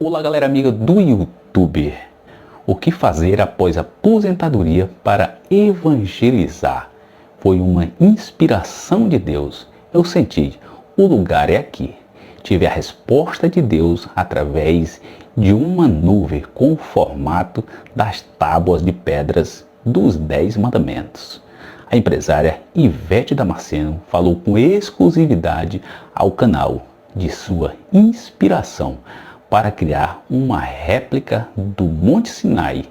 Olá, galera amiga do YouTube. O que fazer após a aposentadoria para evangelizar? Foi uma inspiração de Deus. Eu senti, o lugar é aqui. Tive a resposta de Deus através de uma nuvem com o formato das tábuas de pedras dos 10 mandamentos. A empresária Ivete Damasceno falou com exclusividade ao canal de sua inspiração para criar uma réplica do Monte Sinai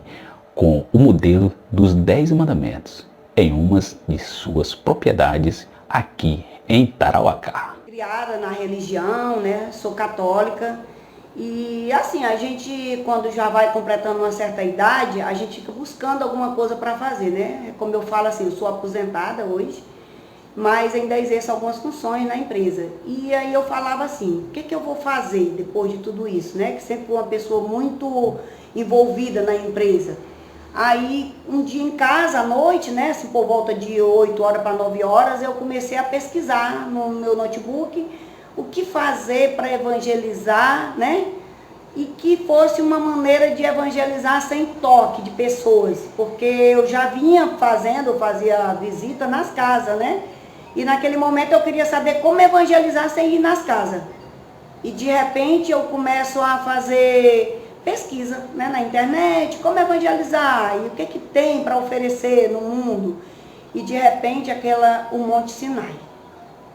com o modelo dos 10 mandamentos em uma de suas propriedades aqui em Tarauacá. Criada na religião, né? Sou católica e assim, a gente quando já vai completando uma certa idade, a gente fica buscando alguma coisa para fazer, né? Como eu falo assim, eu sou aposentada hoje, mas ainda exerço algumas funções na empresa. E aí eu falava assim, o que eu vou fazer depois de tudo isso, né? Que sempre fui uma pessoa muito envolvida na empresa. Aí, um dia em casa, à noite, né, assim, por volta de 8 horas para 9 horas, eu comecei a pesquisar no meu notebook o que fazer para evangelizar, né? E que fosse uma maneira de evangelizar sem toque de pessoas, porque eu já vinha fazendo, eu fazia visita nas casas, né? E naquele momento eu queria saber como evangelizar sem ir nas casas. E de repente eu começo a fazer pesquisa, né, na internet, como evangelizar e o que tem para oferecer no mundo. E de repente o Monte Sinai.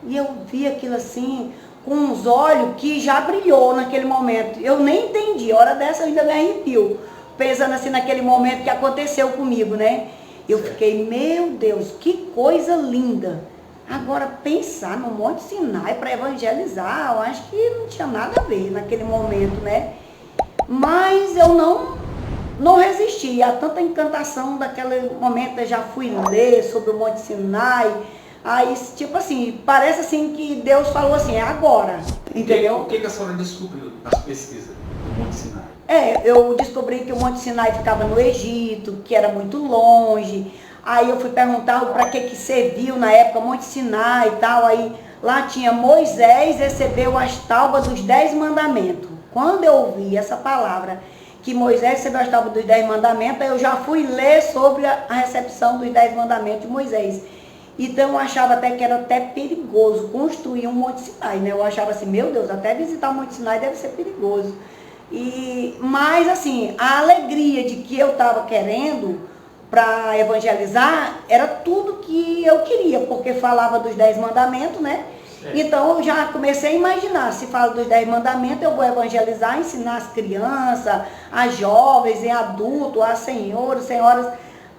E eu vi aquilo assim, com uns olhos que já brilhou naquele momento. Eu nem entendi, a hora dessa eu ainda me arrepio, pensando assim naquele momento que aconteceu comigo, né? Eu fiquei, meu Deus, que coisa linda. Agora, pensar no Monte Sinai para evangelizar, eu acho que não tinha nada a ver naquele momento, né? Mas eu não resisti a tanta encantação daquele momento. Eu já fui ler sobre o Monte Sinai. Aí, tipo assim, parece assim que Deus falou assim, é agora, entendeu? O que a senhora descobriu nas pesquisas do Monte Sinai? Eu descobri que o Monte Sinai ficava no Egito, que era muito longe. Aí eu fui perguntar para que serviu na época o Monte Sinai e tal. Aí lá tinha Moisés recebeu as tábuas dos 10 mandamentos. Quando eu ouvi essa palavra, que Moisés recebeu as tábuas dos 10 mandamentos, eu já fui ler sobre a recepção dos 10 mandamentos de Moisés. Então eu achava até que era até perigoso construir um Monte Sinai, né? Eu achava assim, meu Deus, até visitar o Monte Sinai deve ser perigoso. Mas assim, a alegria de que eu estava querendo para evangelizar era tudo que eu queria, porque falava dos 10 mandamentos, né? Então eu já comecei a imaginar, se fala dos 10 mandamentos, eu vou evangelizar, ensinar as crianças, as jovens, e adultos, as senhoras,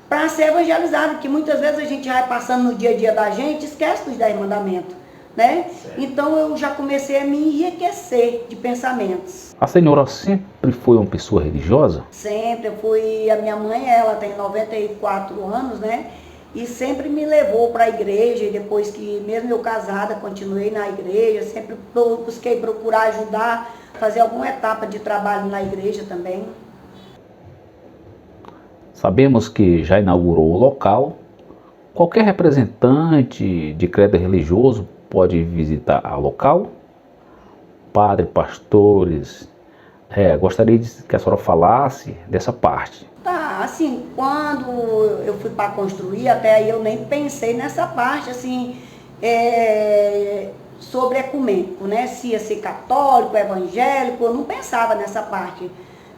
para ser evangelizado, que muitas vezes a gente vai passando no dia a dia da gente, esquece dos 10 mandamentos, né? Então eu já comecei a me enriquecer de pensamentos. A senhora sempre foi uma pessoa religiosa? Sempre, a minha mãe, ela tem 94 anos, né? E sempre me levou para a igreja, e depois que, mesmo eu casada, continuei na igreja, sempre busquei procurar ajudar, fazer alguma etapa de trabalho na igreja também. Sabemos que já inaugurou o local. Qualquer representante de credo religioso pode visitar o local? Padre, pastores, gostaria que a senhora falasse dessa parte. Tá, assim, quando eu fui para construir, até aí eu nem pensei nessa parte, assim, sobre ecumênico, né? Se ia ser católico, evangélico, eu não pensava nessa parte.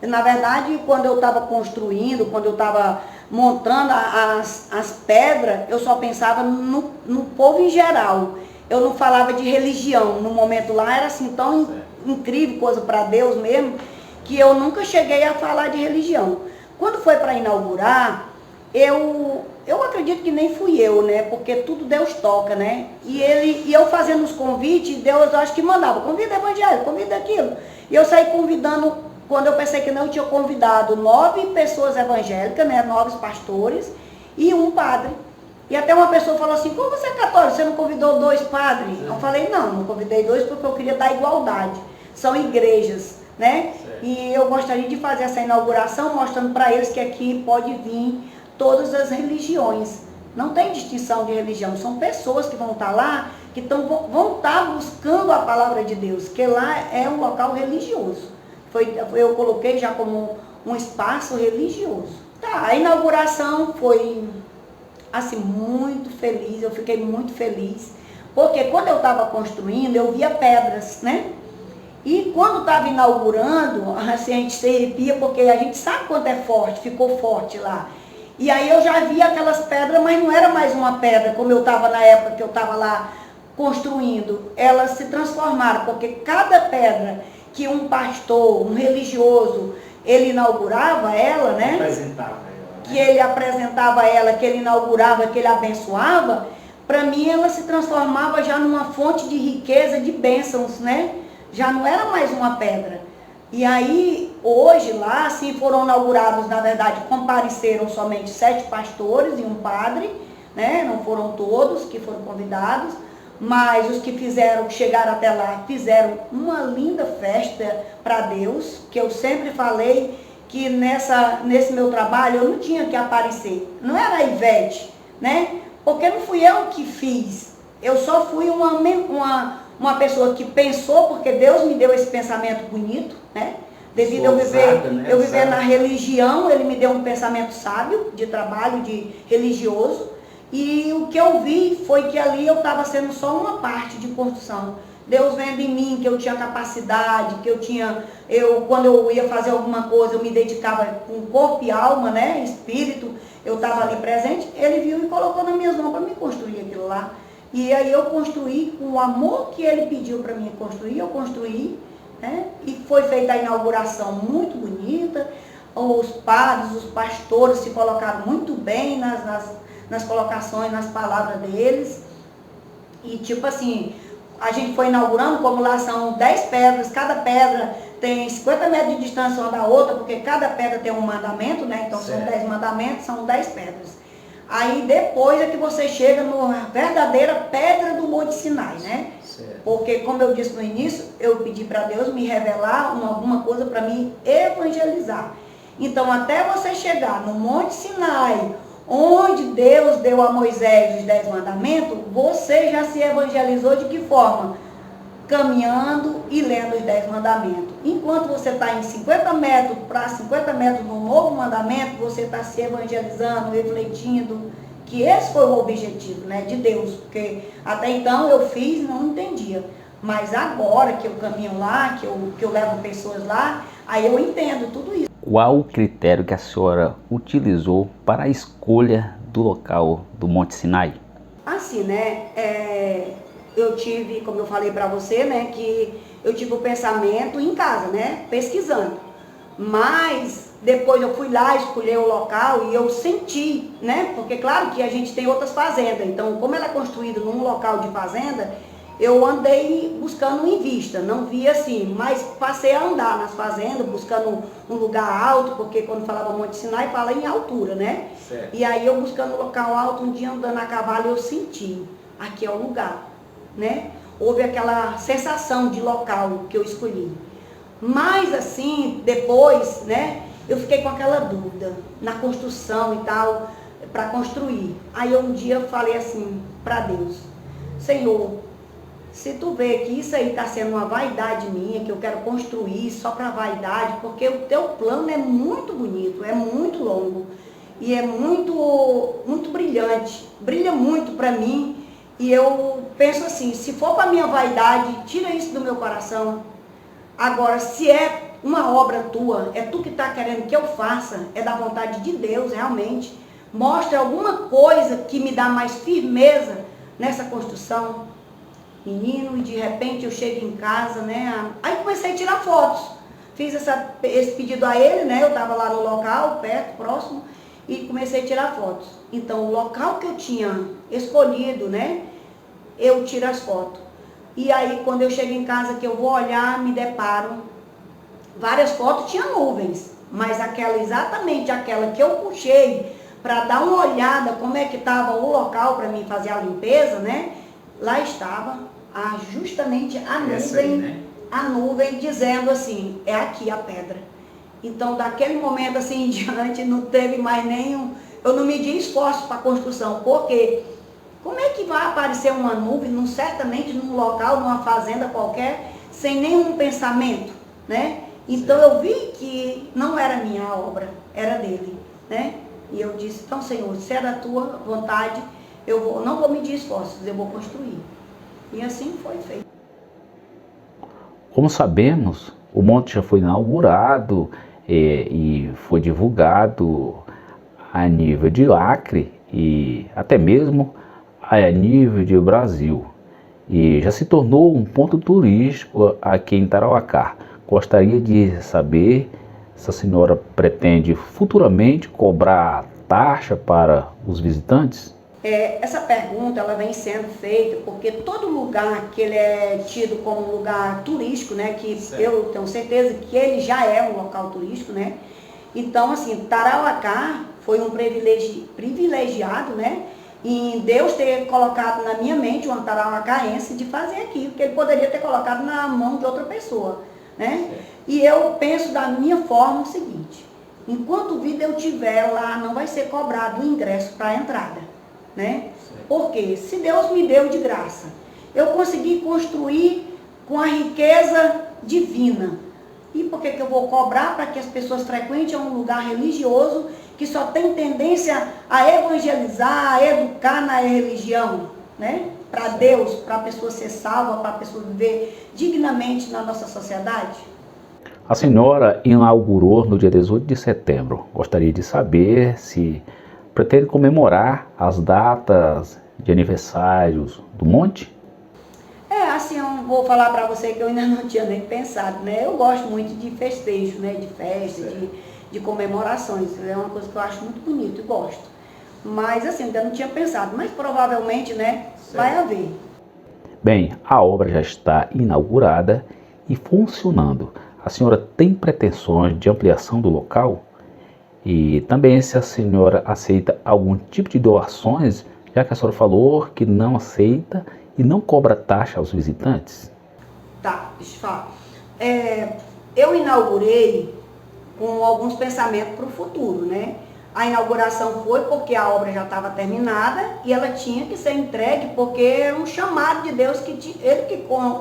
Na verdade, quando eu estava construindo, quando eu estava montando as pedras, eu só pensava no povo em geral. Eu não falava de religião. No momento lá era assim tão incrível, coisa para Deus mesmo, que eu nunca cheguei a falar de religião. Quando foi para inaugurar, eu acredito que nem fui eu, né? Porque tudo Deus toca, né? E eu fazendo os convites, Deus acho que mandava, convida evangélico, convida aquilo. E eu saí convidando, quando eu pensei que não, eu tinha convidado 9 pessoas evangélicas, né? 9 pastores e um padre. E até uma pessoa falou assim, como você é católico, você não convidou 2 padres? Eu falei, não convidei 2 porque eu queria dar igualdade. São igrejas, né? E eu gostaria de fazer essa inauguração mostrando para eles que aqui pode vir todas as religiões. Não tem distinção de religião, são pessoas que vão estar lá, que vão estar buscando a palavra de Deus, que lá é um local religioso. Eu coloquei já como um espaço religioso. Tá, a inauguração foi, assim, muito feliz, eu fiquei muito feliz, porque quando eu estava construindo, eu via pedras, né? E quando estava inaugurando, assim, a gente se arrepia, porque a gente sabe quanto é forte, ficou forte lá. E aí eu já via aquelas pedras, mas não era mais uma pedra, como eu estava na época que eu estava lá construindo. Elas se transformaram, porque cada pedra que um pastor, um religioso, ele inaugurava ela, né? Apresentava ela, né? Que ele apresentava ela, que ele inaugurava, que ele abençoava, para mim ela se transformava já numa fonte de riqueza, de bênçãos, né? Já não era mais uma pedra. E aí, hoje lá, assim, foram inaugurados, na verdade, compareceram somente 7 pastores e um padre, né? Não foram todos que foram convidados, mas os que chegaram até lá, fizeram uma linda festa para Deus, que eu sempre falei que nesse meu trabalho eu não tinha que aparecer. Não era a Ivete, né? Porque não fui eu que fiz. Eu só fui uma pessoa que pensou, porque Deus me deu esse pensamento bonito, né? Devido a eu viver na religião, ele me deu um pensamento sábio, de trabalho, de religioso. E o que eu vi foi que ali eu estava sendo só uma parte de construção. Deus vendo em mim que eu tinha capacidade, quando eu ia fazer alguma coisa, eu me dedicava com corpo e alma, né? Espírito, eu estava ali presente. Ele viu e colocou nas minhas mãos para me construir aquilo lá. E aí eu construí com o amor que ele pediu para mim construir, eu construí, né? E foi feita a inauguração muito bonita. Os padres, os pastores se colocaram muito bem nas colocações, nas palavras deles. E tipo assim, a gente foi inaugurando, como lá são 10 pedras, cada pedra tem 50 metros de distância uma da outra, porque cada pedra tem um mandamento, né? Então certo. São 10 mandamentos, são 10 pedras. Aí depois é que você chega na verdadeira pedra do Monte Sinai, né? Certo. Porque, como eu disse no início, eu pedi para Deus me revelar alguma coisa para mim evangelizar. Então, até você chegar no Monte Sinai, onde Deus deu a Moisés os 10 mandamentos, você já se evangelizou de que forma? Caminhando e lendo os 10 mandamentos. Enquanto você está em 50 metros para 50 metros no novo mandamento, você está se evangelizando, refletindo, que esse foi o objetivo, né, de Deus. Porque até então eu fiz e não entendia. Mas agora que eu caminho lá, que eu levo pessoas lá, aí eu entendo tudo isso. Qual o critério que a senhora utilizou para a escolha do local do Monte Sinai? Assim, né, eu tive, como eu falei para você, né, que eu tive o pensamento em casa, né, pesquisando. Mas depois eu fui lá, escolhi o local e eu senti, né, porque claro que a gente tem outras fazendas. Então, como ela é construída num local de fazenda, eu andei buscando em vista, não vi assim, mas passei a andar nas fazendas, buscando um lugar alto, porque quando falava Monte Sinai, fala em altura, né? Certo. E aí eu buscando um local alto, um dia andando a cavalo, eu senti, aqui é o lugar, né? Houve aquela sensação de local que eu escolhi. Mas assim, depois, né, eu fiquei com aquela dúvida, na construção e tal, para construir. Aí um dia eu falei assim para Deus, Senhor, se tu vê que isso aí está sendo uma vaidade minha, que eu quero construir só para vaidade, porque o teu plano é muito bonito, é muito longo e é muito brilhante, brilha muito para mim. E eu penso assim, se for para minha vaidade, tira isso do meu coração. Agora, se é uma obra tua, é tu que está querendo que eu faça, é da vontade de Deus realmente, mostra alguma coisa que me dá mais firmeza nessa construção. Menino, e de repente eu chego em casa, né? Aí comecei a tirar fotos. Fiz esse pedido a ele, né? Eu estava lá no local, perto, próximo, e comecei a tirar fotos. Então, o local que eu tinha escolhido, né? Eu tiro as fotos. E aí, quando eu chego em casa, que eu vou olhar, me deparo. Várias fotos tinham nuvens, mas exatamente aquela que eu puxei para dar uma olhada como é que estava o local para mim fazer a limpeza, né? Lá estava justamente a nuvem, aí, né? A nuvem dizendo assim, é aqui a pedra. Então, daquele momento assim em diante, não teve mais nenhum, eu não medi esforço para a construção, porque como é que vai aparecer uma nuvem, certamente num local, numa fazenda qualquer, sem nenhum pensamento, né? Então eu vi que não era minha obra, era dele, né? E eu disse, então Senhor, se é da tua vontade, não vou medir esforços, eu vou construir. E assim foi feito. Como sabemos, o monte já foi inaugurado e foi divulgado a nível de Acre e até mesmo a nível de Brasil. E já se tornou um ponto turístico aqui em Tarauacá. Gostaria de saber se a senhora pretende futuramente cobrar taxa para os visitantes? Essa pergunta ela vem sendo feita porque todo lugar que ele é tido como lugar turístico, né, que certo. Eu tenho certeza que ele já é um local turístico, né? Então, assim, Tarauacá foi um privilegiado, né, em Deus ter colocado na minha mente uma tarauacaense de fazer aquilo, que ele poderia ter colocado na mão de outra pessoa, né? Certo. E eu penso da minha forma o seguinte, enquanto vida eu tiver lá, não vai ser cobrado o ingresso para a entrada, né? Porque se Deus me deu de graça, eu consegui construir com a riqueza divina. E por que eu vou cobrar para que as pessoas frequentem um lugar religioso que só tem tendência a evangelizar, a educar na religião, né? Para Deus, para a pessoa ser salva, para a pessoa viver dignamente na nossa sociedade? A senhora inaugurou no dia 18 de setembro. Gostaria de saber se pretende comemorar as datas de aniversários do monte? Assim, eu vou falar para você que eu ainda não tinha nem pensado, né? Eu gosto muito de festejo, né? De festa, de comemorações. É uma coisa que eu acho muito bonito e gosto. Mas, assim, ainda não tinha pensado. Mas, provavelmente, né? Vai haver. Bem, a obra já está inaugurada e funcionando. A senhora tem pretensões de ampliação do local? E também se a senhora aceita algum tipo de doações, já que a senhora falou que não aceita e não cobra taxa aos visitantes? Tá, deixa eu falar. Eu inaugurei com alguns pensamentos para o futuro, né? A inauguração foi porque a obra já estava terminada e ela tinha que ser entregue porque era um chamado de Deus que ele que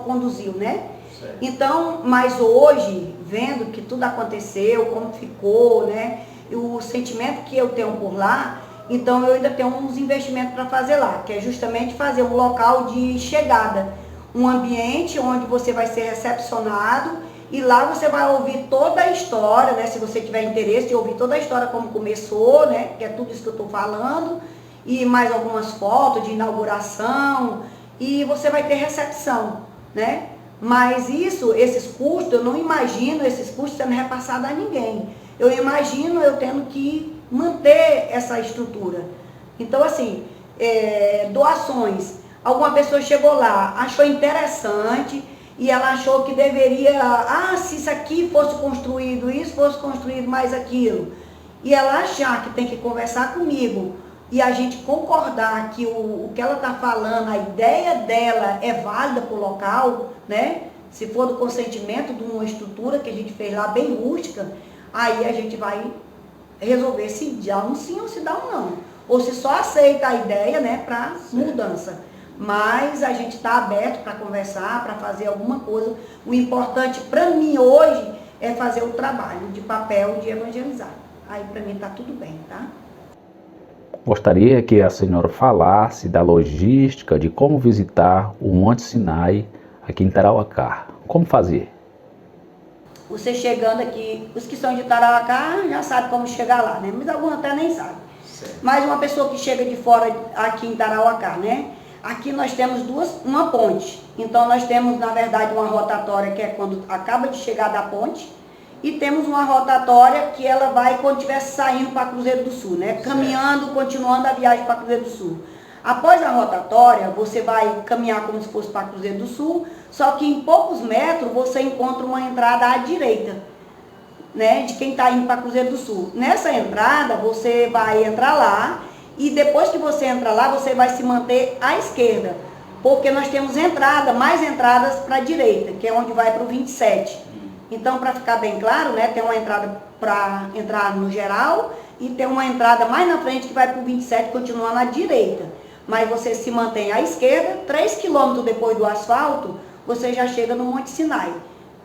conduziu, né? Certo. Então, mas hoje, vendo que tudo aconteceu, como ficou, né? E o sentimento que eu tenho por lá, então eu ainda tenho uns investimentos para fazer lá, que é justamente fazer um local de chegada, um ambiente onde você vai ser recepcionado e lá você vai ouvir toda a história, né? Se você tiver interesse de ouvir toda a história como começou, né? Que é tudo isso que eu estou falando, e mais algumas fotos de inauguração, e você vai ter recepção, né? Mas esses custos, eu não imagino esses custos sendo repassados a ninguém. Eu imagino eu tendo que manter essa estrutura. Então, assim, doações. Alguma pessoa chegou lá, achou interessante e ela achou que deveria, se isso aqui fosse construído, isso fosse construído mais aquilo. E ela achar que tem que conversar comigo e a gente concordar que o que ela está falando, a ideia dela é válida para o local, né? Se for do consentimento de uma estrutura que a gente fez lá bem rústica, aí a gente vai resolver se dá um sim ou se dá um não. Ou se só aceita a ideia, né, para mudança. Mas a gente está aberto para conversar, para fazer alguma coisa. O importante para mim hoje é fazer o trabalho de papel de evangelizar. Aí para mim está tudo bem, tá? Gostaria que a senhora falasse da logística de como visitar o Monte Sinai aqui em Tarauacá. Como fazer? Você chegando aqui, os que são de Tarauacá já sabem como chegar lá, né? Mas alguns até nem sabem. Mas uma pessoa que chega de fora aqui em Tarauacá, né? Aqui nós temos uma ponte. Então nós temos, na verdade, uma rotatória que é quando acaba de chegar da ponte. E temos uma rotatória que ela vai quando estiver saindo para Cruzeiro do Sul, né? Caminhando, continuando a viagem para Cruzeiro do Sul. Após a rotatória, você vai caminhar como se fosse para Cruzeiro do Sul, só que em poucos metros você encontra uma entrada à direita, né? De quem está indo para Cruzeiro do Sul. Nessa entrada, você vai entrar lá e depois que você entra lá, você vai se manter à esquerda. Porque nós temos mais entradas para a direita, que é onde vai para o 27. Então, para ficar bem claro, né, tem uma entrada para entrar no geral e tem uma entrada mais na frente que vai para o 27, continuando à direita. Mas você se mantém à esquerda, 3 quilômetros depois do asfalto, você já chega no Monte Sinai.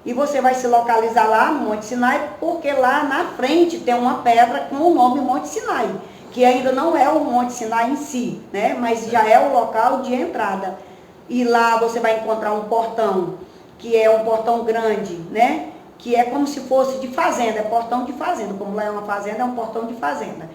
E você vai se localizar lá no Monte Sinai, porque lá na frente tem uma pedra com o nome Monte Sinai, que ainda não é o Monte Sinai em si, né? Mas já é o local de entrada. E lá você vai encontrar um portão, que é um portão grande, né? Que é como se fosse de fazenda, é portão de fazenda. Como lá é uma fazenda, é um portão de fazenda.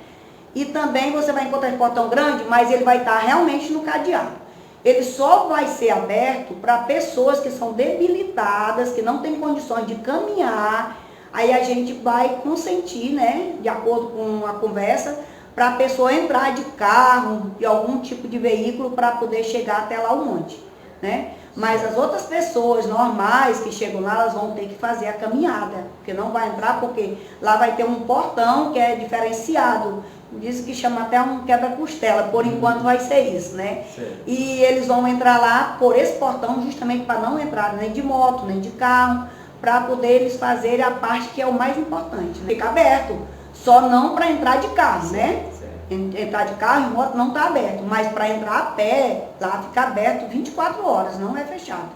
E também você vai encontrar esse portão grande, mas ele vai estar realmente no cadeado. Ele só vai ser aberto para pessoas que são debilitadas, que não têm condições de caminhar. Aí a gente vai consentir, né, de acordo com a conversa, para a pessoa entrar de carro, de algum tipo de veículo, para poder chegar até lá o monte, né? Mas as outras pessoas normais que chegam lá, elas vão ter que fazer a caminhada, porque não vai entrar, porque lá vai ter um portão que é diferenciado. Diz que chama até um quebra-costela, por enquanto vai ser isso, né? Certo. E eles vão entrar lá por esse portão justamente para não entrar nem de moto, nem de carro, para poder eles fazerem a parte que é o mais importante, né? Fica aberto, só não para entrar de carro, né? Entrar de carro e moto não está aberto, mas para entrar a pé, lá fica aberto 24 horas, não é fechado.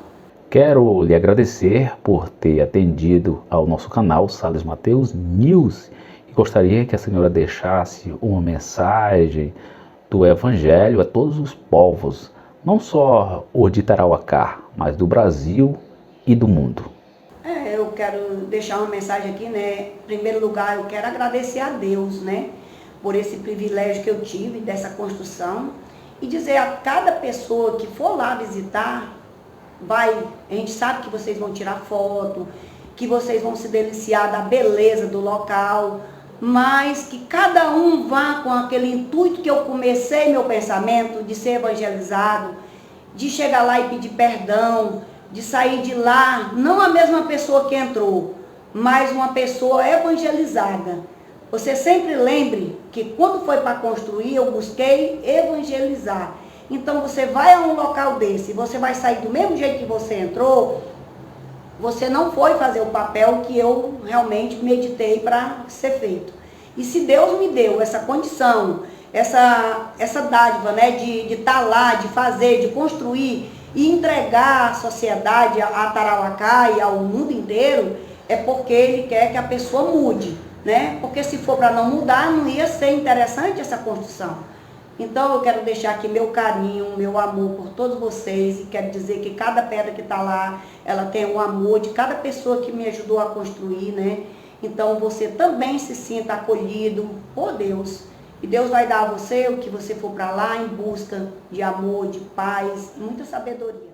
Quero lhe agradecer por ter atendido ao nosso canal Sales Mateus News e gostaria que a senhora deixasse uma mensagem do Evangelho a todos os povos, não só o de Tarauacá, mas do Brasil e do mundo. Eu quero deixar uma mensagem aqui, né? Em primeiro lugar, eu quero agradecer a Deus, né? Por esse privilégio que eu tive dessa construção e dizer a cada pessoa que for lá visitar, a gente sabe que vocês vão tirar foto, que vocês vão se deliciar da beleza do local, mas que cada um vá com aquele intuito que eu comecei meu pensamento de ser evangelizado, de chegar lá e pedir perdão, de sair de lá, não a mesma pessoa que entrou, mas uma pessoa evangelizada. Você sempre lembre que quando foi para construir, eu busquei evangelizar. Então você vai a um local desse, você vai sair do mesmo jeito que você entrou, você não foi fazer o papel que eu realmente meditei para ser feito. E se Deus me deu essa condição, essa dádiva, né, de estar lá, de fazer, de construir e entregar à sociedade, a Tarauacá e ao mundo inteiro, é porque Ele quer que a pessoa mude, né? Porque se for para não mudar, não ia ser interessante essa construção. Então eu quero deixar aqui meu carinho, meu amor por todos vocês e quero dizer que cada pedra que está lá, ela tem o amor de cada pessoa que me ajudou a construir, né? Então você também se sinta acolhido por Deus. E Deus vai dar a você o que você for para lá em busca de amor, de paz e muita sabedoria.